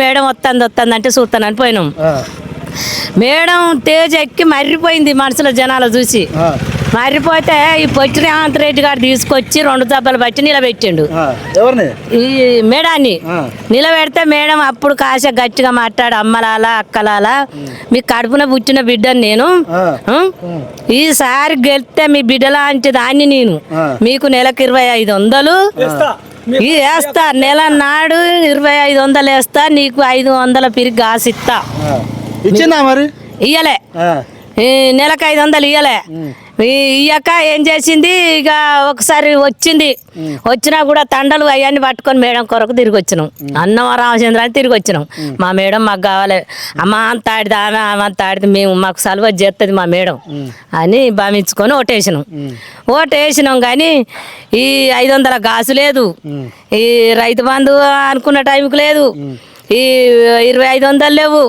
Madam వస్తుంది అంటే చూస్తానని పోయినాం. మేడం తేజ్ ఎక్కి మర్రిపోయింది మనసులో జనాలు చూసి. మర్రిపోతే ఈ పొట్టి రేవంత్ రెడ్డి గారు తీసుకొచ్చి 2 దెబ్బలు బట్టి నిలబెట్టిండు ఈ మేడాన్ని. నిలబెడితే మేడం అప్పుడు కాసే గట్టిగా మాట్లాడు, అమ్మలాలా అక్కలాలా మీ కడుపున పుట్టిన బిడ్డని నేను, ఈసారి గెలిస్తే మీ బిడ్డ లాంటి దాన్ని నేను, మీకు నెలకు 2500 వేస్తా, నెల నాడు 2500 వేస్తా, నీకు 500 పిరిగి ఆసిస్తా. ఇచ్చిందా మరి? ఇయ్యలే, నెలకు 500 ఇయ్యలే. ఇయ్యక ఏం చేసింది, ఇక ఒకసారి వచ్చినా కూడా తండలు అవన్నీ పట్టుకొని మేడం కొరకు తిరిగి వచ్చినాం. అన్నం రామచంద్ర అని తిరిగి వచ్చినాం. మా మేడం మాకు కావాలి, అమ్మ అంత ఆడిది ఆమె అంత ఆడిది, మేము మాకు సలువ చేస్తుంది మా మేడం అని భావించుకొని ఓటేసినాం. కానీ ఈ 500 గాసు లేదు, ఈ రైతు బంధు అనుకున్న టైంకి లేదు, ఈ 2500 లేవు.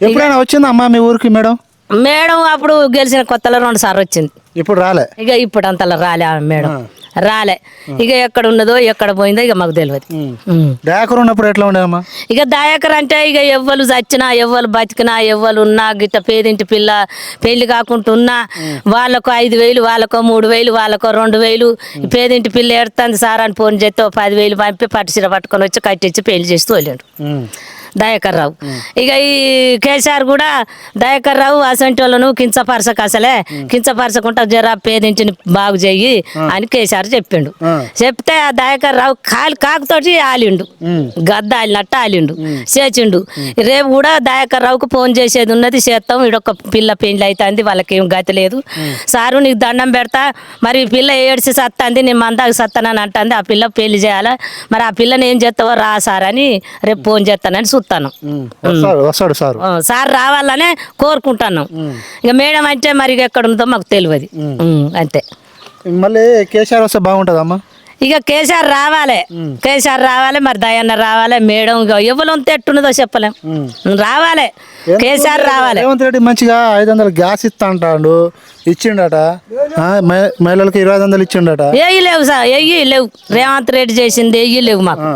ఎప్పుడైనా వచ్చిందా అమ్మా మీ ఊరికి మేడం? మేడం అప్పుడు గెలిచిన కొత్తలో 2 సార్లు వచ్చింది. ఇప్పుడు రాలే. ఇక ఇప్పుడు అంతలా రాలే మేడం, రాలే. ఇక ఎక్కడ ఉన్నదో ఎక్కడ పోయిందో ఇక మాకు తెలియదు. దయాకర్ ఉన్నప్పుడు ఎట్లా ఉండేమ్మా? ఇక దయాకర్ అంటే ఇక ఎవ్వరు చచ్చినా ఎవ్వరు బతికినా ఎవ్వరు ఉన్నా గిట్ట పేదింటి పిల్ల పెళ్లి కాకుండా ఉన్నా వాళ్ళకు 5000, వాళ్ళకో 3000, వాళ్ళకో 2000. పేదింటి పిల్ల ఎడుతుంది సార్ అని ఫోన్ చేస్తే 10,000 పంపి పట్టుచీర పట్టుకొని వచ్చి కట్టించి పెళ్లి చేసి తోలేడు దయాకర్ రావు. ఇక ఈ కేసీఆర్ కూడా దయాకర్ రావు అసంటి వాళ్ళను కించపరచక, అసలే కించపరచకుండా జరా పేదింటిని బాగు చెయ్యి అని కేసీఆర్ చెప్పిండు. చెప్తే ఆ దయాకర్ రావు కాకుతోటి ఆలిండు, గద్ద ఆలినట్టు ఆలిండు, చేచిండు. రేపు కూడా దయాకర్ రావుకు ఫోన్ చేసేది ఉన్నది, చేస్తాం, ఈడొక పిల్ల పెళ్లి అవుతుంది, వాళ్ళకి ఏం గతి లేదు సారు, నీకు దండం పెడతా, మరి పిల్ల ఏడ్చి సత్తాంది, నేను మందాకి సత్తానని అంటుంది, ఆ పిల్ల పెళ్లి చేయాలా, మరి ఆ పిల్లని ఏం చేస్తావో రా సార్ అని రేపు ఫోన్ చేస్తానని చూస్తాను. సార్ రావాలనే కోరుకుంటున్నాం. ఇక మేడం అంటే మరి ఎక్కడ ఉందో మాకు తెలియదు అంతే. మళ్ళీ కేసీఆర్ వస్తే బాగుంటుందమ్మా? ఇక కేసీఆర్ రావాలి, మరి దయన్న రావాలి, మేడం ఎవరు ఎట్టున్నదో చెప్పలేం, రావాలి, కేసీఆర్ రావాలి. రేవంత్ రెడ్డి మంచిగా 500 గ్యాస్ ఇస్తా అంటాడు, ఇచ్చిండట, మహిళలకు 2500 ఇచ్చిండట. లేవు సార్, లేవు. రేవంత్ రెడ్డి చేసింది లేవు మాకు,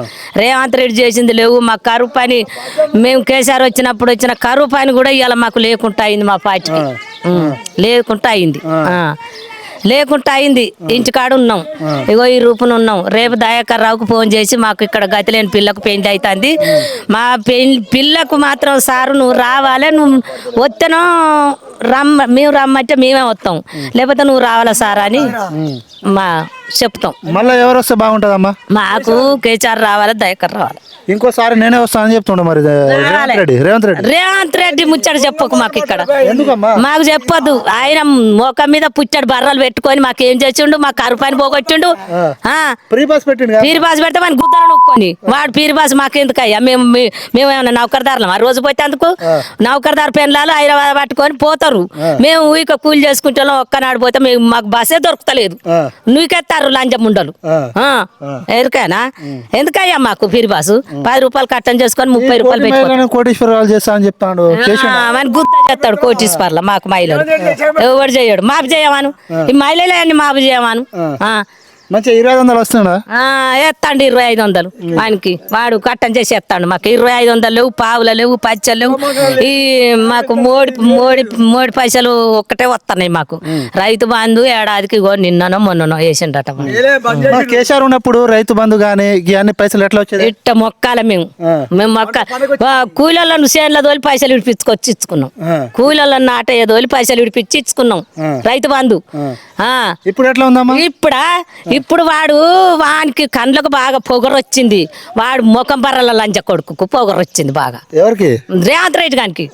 రేవంత్ రెడ్డి చేసింది లేవు మాకు. కరువు పని మేము కేసీఆర్ వచ్చినప్పుడు వచ్చిన కరువు పని కూడా ఇవాళ మాకు లేకుండా అయింది, మా పార్టీకి లేకుండా అయింది. ఇంటికాడ ఉన్నాం, ఇగో ఈ రూపున ఉన్నాం. రేపు దయాకర్ రావుకు ఫోన్ చేసి మాకు ఇక్కడ గతి లేని పిల్లకు పెళ్లి అవుతుంది, మా పిల్లకు మాత్రం సారు నువ్వు రావాలి, నువ్వు వస్తేనో మేము రమ్మంటే మేమే వస్తాం, లేకపోతే నువ్వు రావాలా సార్ అని చెప్తాం. మళ్ళీ ఎవరు వస్తే బాగుంటుందమ్మా? మాకు కేసీఆర్ రావాలి, దయాకర్ రావాలి. ఇంకోసారి నేనే వస్తానని చెప్తుండ మరి రేవంత్ రెడ్డి ముచ్చట చెప్పకు మాకు ఇక్కడ, మాకు చెప్పొద్దు. ఆయన మోకం మీద పుచ్చడు బర్రలు పెట్టుకొని మాకేం చేసిండు, మాకు కరువు పని పోగొట్టిండు. పీరిబాస్ పెడితే మన గుద్దలు నొక్కొని వాడు పీరిబాస్ మాకెందుకయ్యా, మేమేమన్నా నౌకర్దారులం? ఆ రోజు పోతే అందుకు నౌకర్దారు పెన్లాలు హైదరాబాద్ పట్టుకొని పోతారు, మేము ఊరిక కూలి చేసుకుంటాం. ఒక్కనాడు పోతే మేము మాకు బస్సే దొరుకుతలేదు, నువ్వుకెత్తారు లంజం ఉండలు. ఎందుకయ్యా మాకు పీరిబాసు? 10 రూపాయలు కట్టం చేసుకొని 30 రూపాయలు పెట్టుకోవాలి. కోటీశ్వరాలు చేస్తా అని చెప్తాడు, గుర్త చేస్తాడు కోటీశ్వర్ల. మాకు మహిళలు ఎవరు చేయడు, మాపు చేయమాను, ఈ మహిళలే అన్ని మాపు చేయమాను. మంచిగా 2500 వస్తుందా? ఎత్తాండి 2500 ఆయనకి, వాడు కట్టం చేసి ఎత్తాడు. మాకు 2500 లేవు, పావులు లేవు, పచ్చలు లేవు. ఈ మాకు మోడి పైసలు ఒక్కటే వస్తున్నాయి మాకు. రైతు బంధు ఏడాదికి నిన్ననో మొన్ననో వేసిండట. కేసీఆర్ ఉన్నప్పుడు రైతు బంధు గానీ ఇవన్నీ పైసలు ఎట్లా వచ్చేది? ఇట్ట మొక్కాల మేము కూలీలను చేనుల తోలి పైసలు విడిపించుకొచ్చి ఇచ్చుకున్నాం, కూలీలను నాటే తోలి పైసలు విడిపించి ఇచ్చుకున్నాం రైతు బంధు. ఇప్పుడు ఎట్లా ఉందమ్మా? ఇప్పుడు వానికి కండ్లకు బాగా పొగరు వచ్చింది, వాడు ముఖం బర్రల లంచ కొడుకు పొగరు వచ్చింది బాగా. ఎవరికి? రేవంత్ రెడ్డి గారికి.